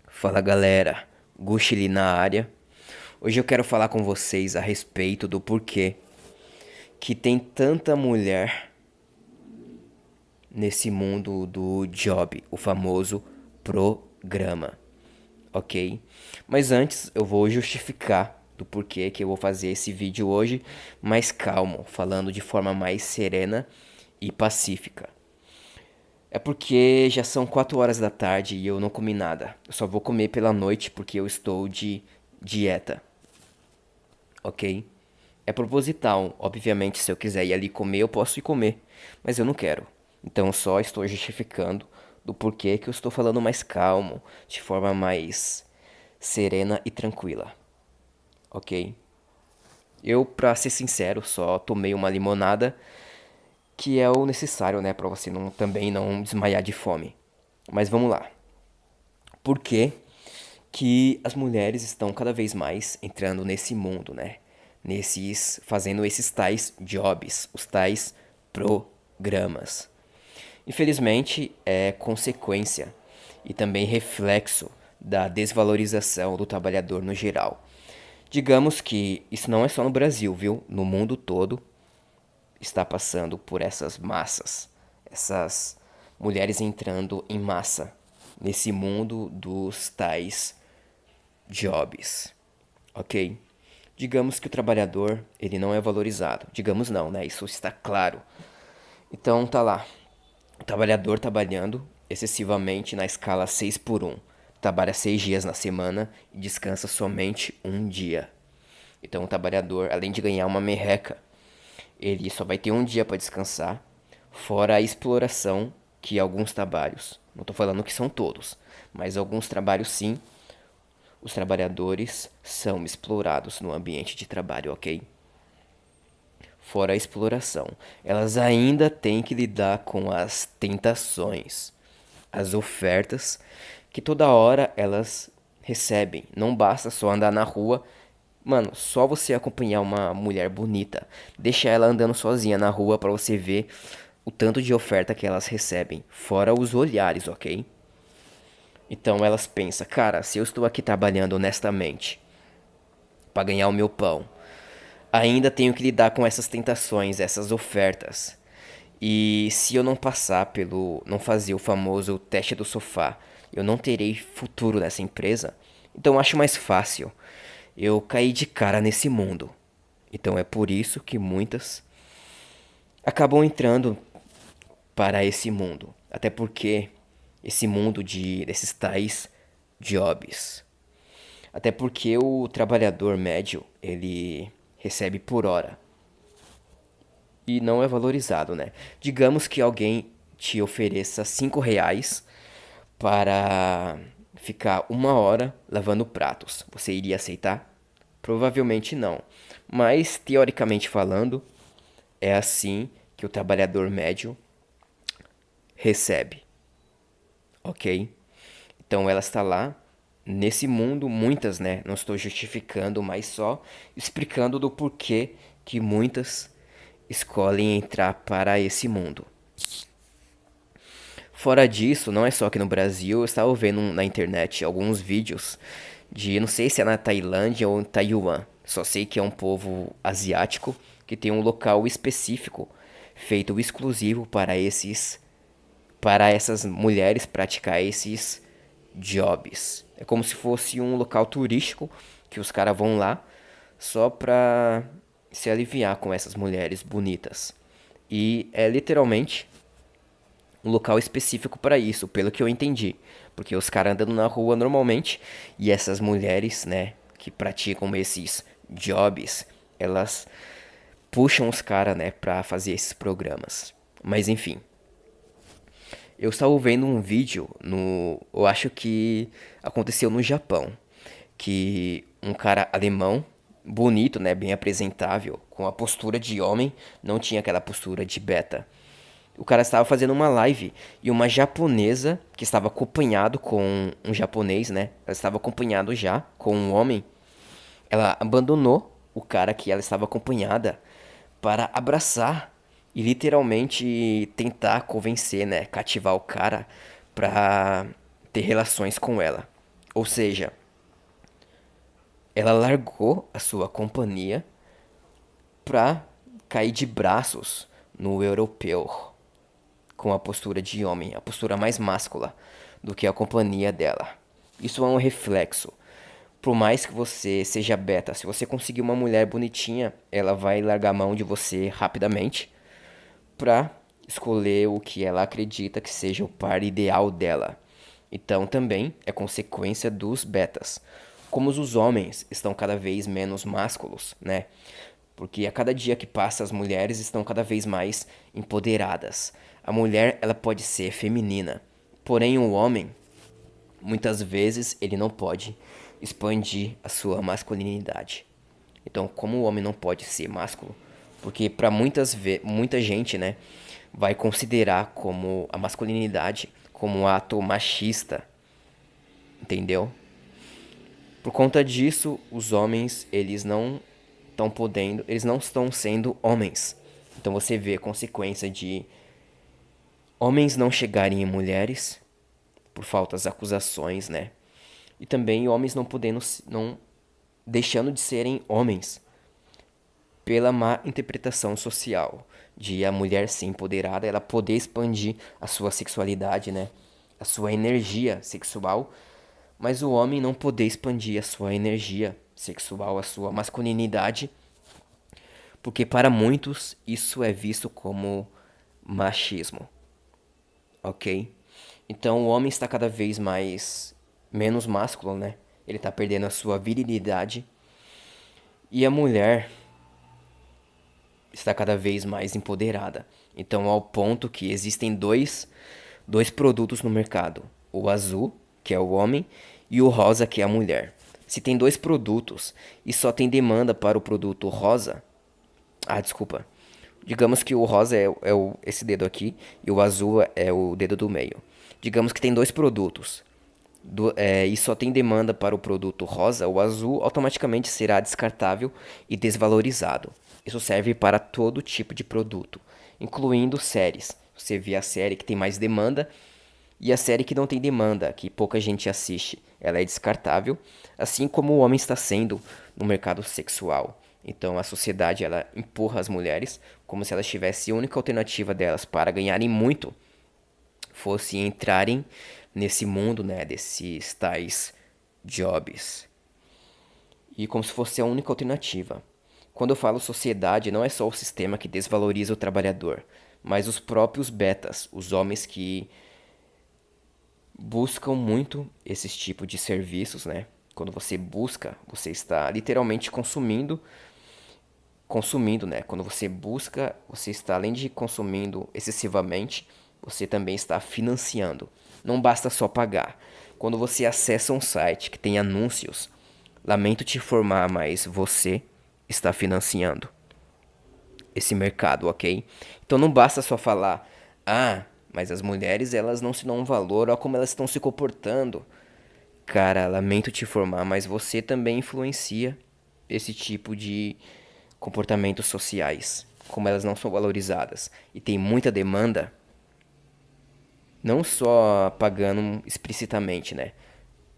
Fala galera, Guxili na área. Hoje eu quero falar com vocês a respeito do porquê que tem tanta mulher nesse mundo do job, o famoso programa, ok? Mas antes eu vou justificar do porquê que eu vou fazer esse vídeo hoje mais calmo, falando de forma mais serena e pacífica. É porque já são 4 horas da tarde e eu não comi nada. Eu só vou comer pela noite porque eu estou de dieta, ok? É proposital, obviamente, se eu quiser ir ali comer, eu posso ir comer, mas eu não quero. Então eu só estou justificando do porquê que eu estou falando mais calmo, de forma mais serena e tranquila, ok? Eu, pra ser sincero, só tomei uma limonada, que é o necessário, né, pra você também não desmaiar de fome. Mas vamos lá. Por que que as mulheres estão cada vez mais entrando nesse mundo, né? Fazendo esses tais jobs, os tais programas. Infelizmente, é consequência e também reflexo da desvalorização do trabalhador no geral. Digamos que isso não é só no Brasil, viu? No mundo todo está passando por essas massas, essas mulheres entrando em massa nesse mundo dos tais jobs, ok? Digamos que o trabalhador, ele não é valorizado. Digamos não, né? Isso está claro. Então tá lá, o trabalhador trabalhando excessivamente na escala 6 por um. Trabalha 6 dias na semana e descansa somente um dia. Então o trabalhador, além de ganhar uma merreca, ele só vai ter um dia para descansar, fora a exploração que alguns trabalhos, não estou falando que são todos, mas alguns trabalhos sim, os trabalhadores são explorados no ambiente de trabalho, ok? Fora a exploração, elas ainda têm que lidar com as tentações, as ofertas que toda hora elas recebem. Não basta só andar na rua. Mano, só você acompanhar uma mulher bonita, deixa ela andando sozinha na rua pra você ver o tanto de oferta que elas recebem, fora os olhares, ok? Então elas pensam, cara, se eu estou aqui trabalhando honestamente pra ganhar o meu pão, ainda tenho que lidar com essas tentações, essas ofertas. E se eu não passar não fazer o famoso teste do sofá, eu não terei futuro nessa empresa. Então eu acho mais fácil eu cair de cara nesse mundo. Então é por isso que muitas acabam entrando para esse mundo. Até porque esse mundo desses tais jobs. Até porque o trabalhador médio, ele recebe por hora e não é valorizado, né? Digamos que alguém te ofereça R$ 5 para ficar 1 hora lavando pratos. Você iria aceitar? Provavelmente não. Mas, teoricamente falando, é assim que o trabalhador médio recebe, ok? Então ela está lá nesse mundo, muitas, né? Não estou justificando, mas só explicando do porquê que muitas escolhem entrar para esse mundo. Fora disso, não é só aqui no Brasil, eu estava vendo na internet alguns vídeos de, não sei se é na Tailândia ou em Taiwan, só sei que é um povo asiático que tem um local específico feito exclusivo para essas mulheres praticar esses jobs. É como se fosse um local turístico que os caras vão lá só pra se aliviar com essas mulheres bonitas. E é literalmente um local específico para isso, pelo que eu entendi. Porque os caras andando na rua normalmente e essas mulheres, né, que praticam esses jobs, elas puxam os caras, né, pra fazer esses programas. Mas enfim, eu estava vendo um vídeo eu acho que aconteceu no Japão, que um cara alemão, bonito, né, bem apresentável, com a postura de homem, não tinha aquela postura de beta. O cara estava fazendo uma live e uma japonesa que estava acompanhado com um japonês, né? Ela estava acompanhado já com um homem. Ela abandonou o cara que ela estava acompanhada para abraçar e literalmente tentar convencer, né, cativar o cara pra ter relações com ela. Ou seja, ela largou a sua companhia pra cair de braços no europeu, com a postura de homem, a postura mais máscula do que a companhia dela. Isso é um reflexo. Por mais que você seja beta, se você conseguir uma mulher bonitinha, ela vai largar a mão de você rapidamente pra escolher o que ela acredita que seja o par ideal dela. Então também é consequência dos betas. Como os homens estão cada vez menos másculos, né? Porque a cada dia que passa as mulheres estão cada vez mais empoderadas. A mulher, ela pode ser feminina, porém o homem, muitas vezes, ele não pode expandir a sua masculinidade. Então, como o homem não pode ser másculo, porque para muita gente, né, vai considerar como a masculinidade como um ato machista, entendeu? Por conta disso, os homens, eles não estão podendo, eles não estão sendo homens. Então você vê a consequência de homens não chegarem em mulheres por faltas acusações, né? E também homens não podendo, não deixando de serem homens pela má interpretação social de a mulher ser empoderada, ela poder expandir a sua sexualidade, né? A sua energia sexual, mas o homem não poder expandir a sua energia sexual, a sua masculinidade, porque para muitos isso é visto como machismo, ok? Então o homem está cada vez mais menos másculo, né? Ele está perdendo a sua virilidade e a mulher está cada vez mais empoderada. Então, ao ponto que existem dois produtos no mercado: o azul, que é o homem, e o rosa, que é a mulher. Se tem dois produtos e só tem demanda para o produto rosa, desculpa. Digamos que o rosa é esse dedo aqui e o azul é o dedo do meio. Digamos que tem dois produtos e só tem demanda para o produto rosa, o azul automaticamente será descartável e desvalorizado. Isso serve para todo tipo de produto, incluindo séries. Você vê a série que tem mais demanda e a série que não tem demanda, que pouca gente assiste, ela é descartável, assim como o homem está sendo no mercado sexual. Então a sociedade ela empurra as mulheres como se elas tivessem a única alternativa delas para ganharem muito fosse entrarem nesse mundo, né, desses tais jobs. E como se fosse a única alternativa. Quando eu falo sociedade, não é só o sistema que desvaloriza o trabalhador, mas os próprios betas, os homens que buscam muito esses tipos de serviços, né? Quando você busca, você está literalmente consumindo, né? Quando você busca, você está além de consumindo excessivamente, você também está financiando. Não basta só pagar. Quando você acessa um site que tem anúncios, lamento te informar, mas você está financiando esse mercado, ok? Então não basta só falar, mas as mulheres elas não se dão um valor, olha como elas estão se comportando. Cara, lamento te informar, mas você também influencia esse tipo de comportamentos sociais, como elas não são valorizadas e tem muita demanda, não só pagando explicitamente, né,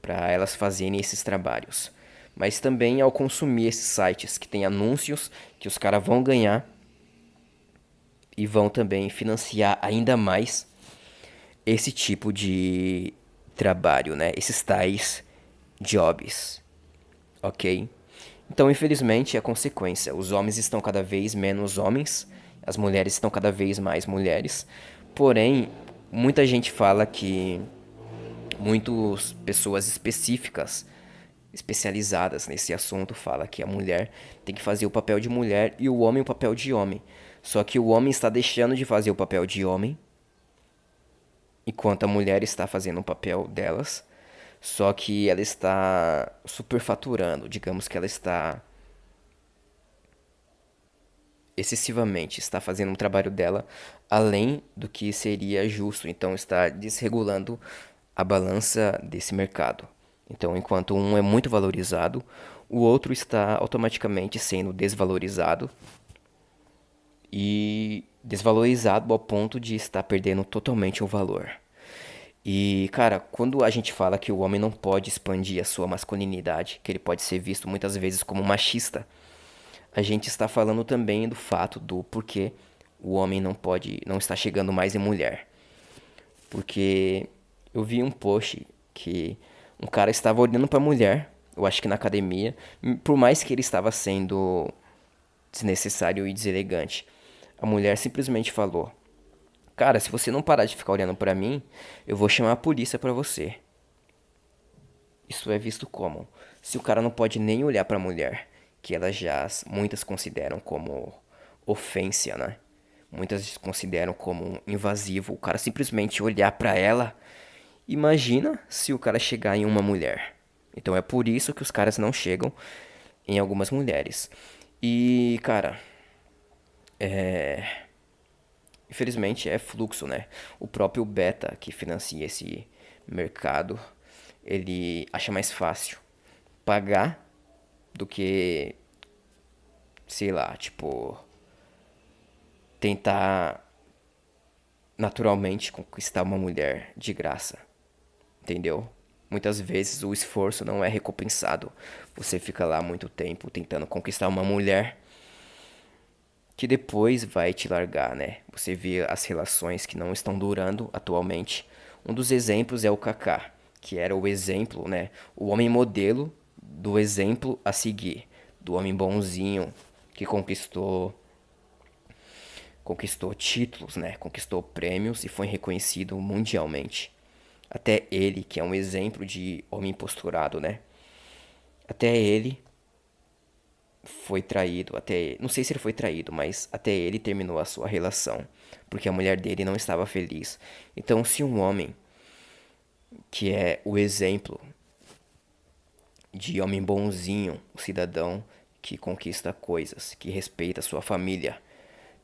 para elas fazerem esses trabalhos, mas também ao consumir esses sites que tem anúncios que os caras vão ganhar e vão também financiar ainda mais esse tipo de trabalho, né, esses tais jobs, ok? Então, infelizmente, é consequência. Os homens estão cada vez menos homens, as mulheres estão cada vez mais mulheres. Porém, muita gente fala que muitas pessoas específicas, especializadas nesse assunto, fala que a mulher tem que fazer o papel de mulher e o homem o papel de homem. Só que o homem está deixando de fazer o papel de homem, enquanto a mulher está fazendo o papel delas. Só que ela está superfaturando, digamos que ela está excessivamente, está fazendo um trabalho dela além do que seria justo, então está desregulando a balança desse mercado. Então, enquanto um é muito valorizado, o outro está automaticamente sendo desvalorizado e desvalorizado ao ponto de estar perdendo totalmente o valor. E, cara, quando a gente fala que o homem não pode expandir a sua masculinidade, que ele pode ser visto muitas vezes como machista, a gente está falando também do fato do porquê o homem não pode, não está chegando mais em mulher. Porque eu vi um post que um cara estava olhando para a mulher, eu acho que na academia, por mais que ele estava sendo desnecessário e deselegante. A mulher simplesmente falou: "Cara, se você não parar de ficar olhando pra mim, eu vou chamar a polícia pra você." Isso é visto como: se o cara não pode nem olhar pra mulher, que elas já muitas consideram como ofensa, né? Muitas consideram como invasivo o cara simplesmente olhar pra ela. Imagina se o cara chegar em uma mulher. Então é por isso que os caras não chegam em algumas mulheres. E, cara, infelizmente é fluxo, né? O próprio Beta que financia esse mercado, ele acha mais fácil pagar do que, sei lá, tipo, tentar naturalmente conquistar uma mulher de graça, entendeu? Muitas vezes o esforço não é recompensado. Você fica lá muito tempo tentando conquistar uma mulher que depois vai te largar, né? Você vê as relações que não estão durando atualmente. Um dos exemplos é o Kaká, que era o exemplo, né? O homem modelo do exemplo a seguir, do homem bonzinho que conquistou títulos, né? Conquistou prêmios e foi reconhecido mundialmente. Até ele, que é um exemplo de homem posturado, né? Até ele foi traído, até, não sei se ele foi traído, mas até ele terminou a sua relação, porque a mulher dele não estava feliz. Então, se um homem que é o exemplo de homem bonzinho, o cidadão que conquista coisas, que respeita sua família,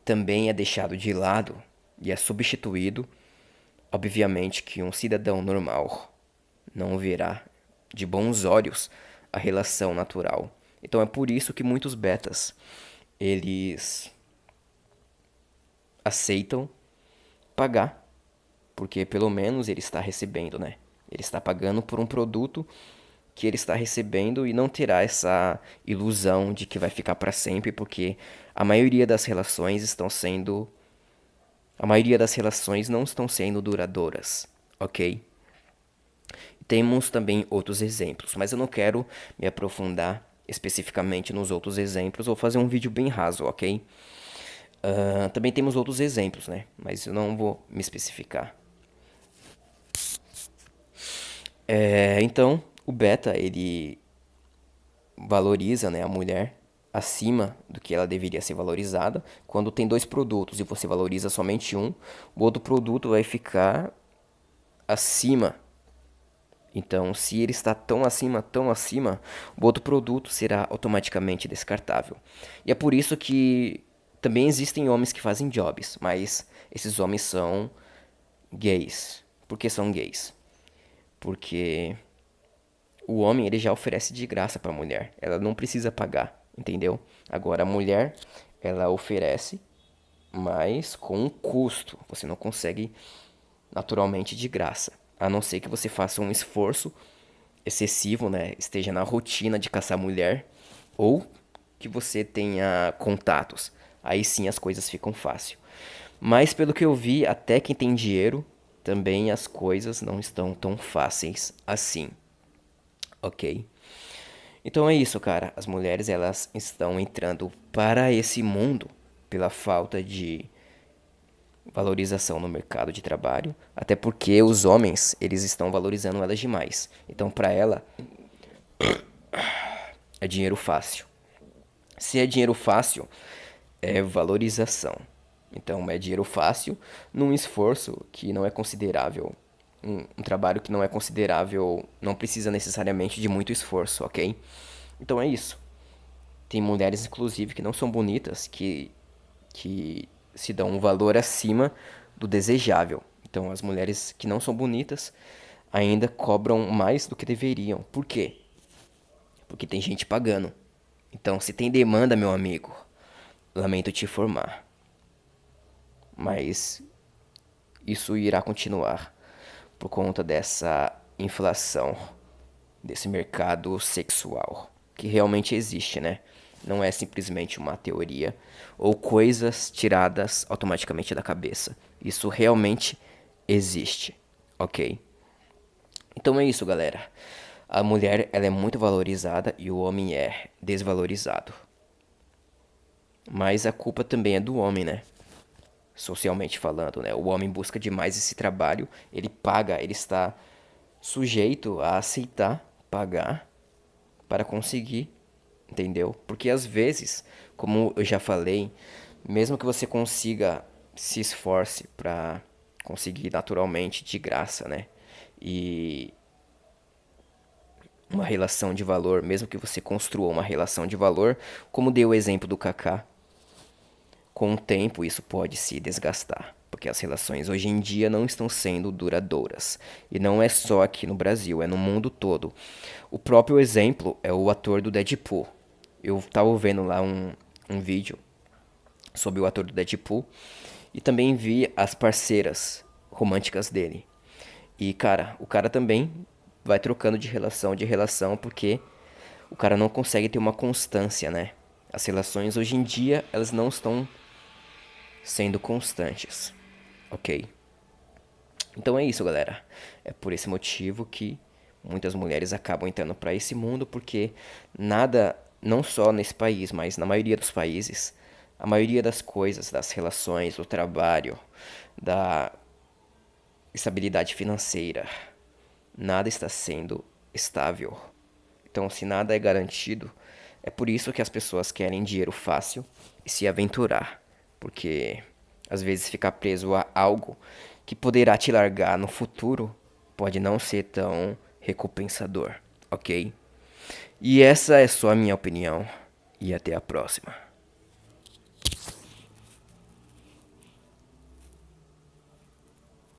também é deixado de lado e é substituído, obviamente que um cidadão normal não verá de bons olhos a relação natural. Então é por isso que muitos betas eles aceitam pagar, porque pelo menos ele está recebendo, né? Ele está pagando por um produto que ele está recebendo e não terá essa ilusão de que vai ficar para sempre, porque a maioria das relações estão sendo a maioria das relações não estão sendo duradouras, ok? Temos também outros exemplos, mas eu não quero me aprofundar especificamente nos outros exemplos, vou fazer um vídeo bem raso, ok? Também temos outros exemplos, né? Mas eu não vou me especificar. Então, o beta, ele valoriza, né, a mulher acima do que ela deveria ser valorizada. Quando tem dois produtos e você valoriza somente um, o outro produto vai ficar acima. Então, se ele está tão acima, o outro produto será automaticamente descartável. E é por isso que também existem homens que fazem jobs, mas esses homens são gays. Por que são gays? Porque o homem ele já oferece de graça para a mulher, ela não precisa pagar, entendeu? Agora a mulher, ela oferece, mas com um custo. Você não consegue naturalmente de graça, a não ser que você faça um esforço excessivo, né? Esteja na rotina de caçar mulher ou que você tenha contatos. Aí sim as coisas ficam fácil. Mas pelo que eu vi, até quem tem dinheiro, também as coisas não estão tão fáceis assim, ok? Então é isso, cara. As mulheres elas estão entrando para esse mundo pela falta de valorização no mercado de trabalho, até porque os homens, eles estão valorizando elas demais. Então, para ela, é dinheiro fácil. Se é dinheiro fácil, é valorização. Então, é dinheiro fácil num esforço que não é considerável. Um trabalho que não é considerável, não precisa necessariamente de muito esforço, ok? Então é isso. Tem mulheres, inclusive, que não são bonitas, que se dão um valor acima do desejável. Então, as mulheres que não são bonitas ainda cobram mais do que deveriam. Por quê? Porque tem gente pagando. Então, se tem demanda, meu amigo, lamento te informar, mas isso irá continuar, por conta dessa inflação, desse mercado sexual, que realmente existe, né? Não é simplesmente uma teoria ou coisas tiradas automaticamente da cabeça. Isso realmente existe, ok? Então é isso, galera. A mulher, ela é muito valorizada e o homem é desvalorizado. Mas a culpa também é do homem, né? Socialmente falando, né? O homem busca demais esse trabalho, ele paga, ele está sujeito a aceitar pagar para conseguir, entendeu? Porque às vezes, como eu já falei, mesmo que você consiga se esforce para conseguir naturalmente de graça, né? E uma relação de valor, mesmo que você construa uma relação de valor, como deu o exemplo do Kaká, com o tempo isso pode se desgastar, porque as relações hoje em dia não estão sendo duradouras. E não é só aqui no Brasil, é no mundo todo. O próprio exemplo é o ator do Deadpool. Eu tava vendo lá um vídeo sobre o ator do Deadpool e também vi as parceiras românticas dele. E, cara, o cara também vai trocando de relação, porque o cara não consegue ter uma constância, né? As relações hoje em dia, elas não estão sendo constantes, ok? Então é isso, galera. É por esse motivo que muitas mulheres acabam entrando para esse mundo, porque nada, não só nesse país, mas na maioria dos países, a maioria das coisas, das relações, do trabalho, da estabilidade financeira, nada está sendo estável. Então, se nada é garantido, é por isso que as pessoas querem dinheiro fácil e se aventurar, porque às vezes ficar preso a algo que poderá te largar no futuro pode não ser tão recompensador, ok? E essa é só a minha opinião, e até a próxima.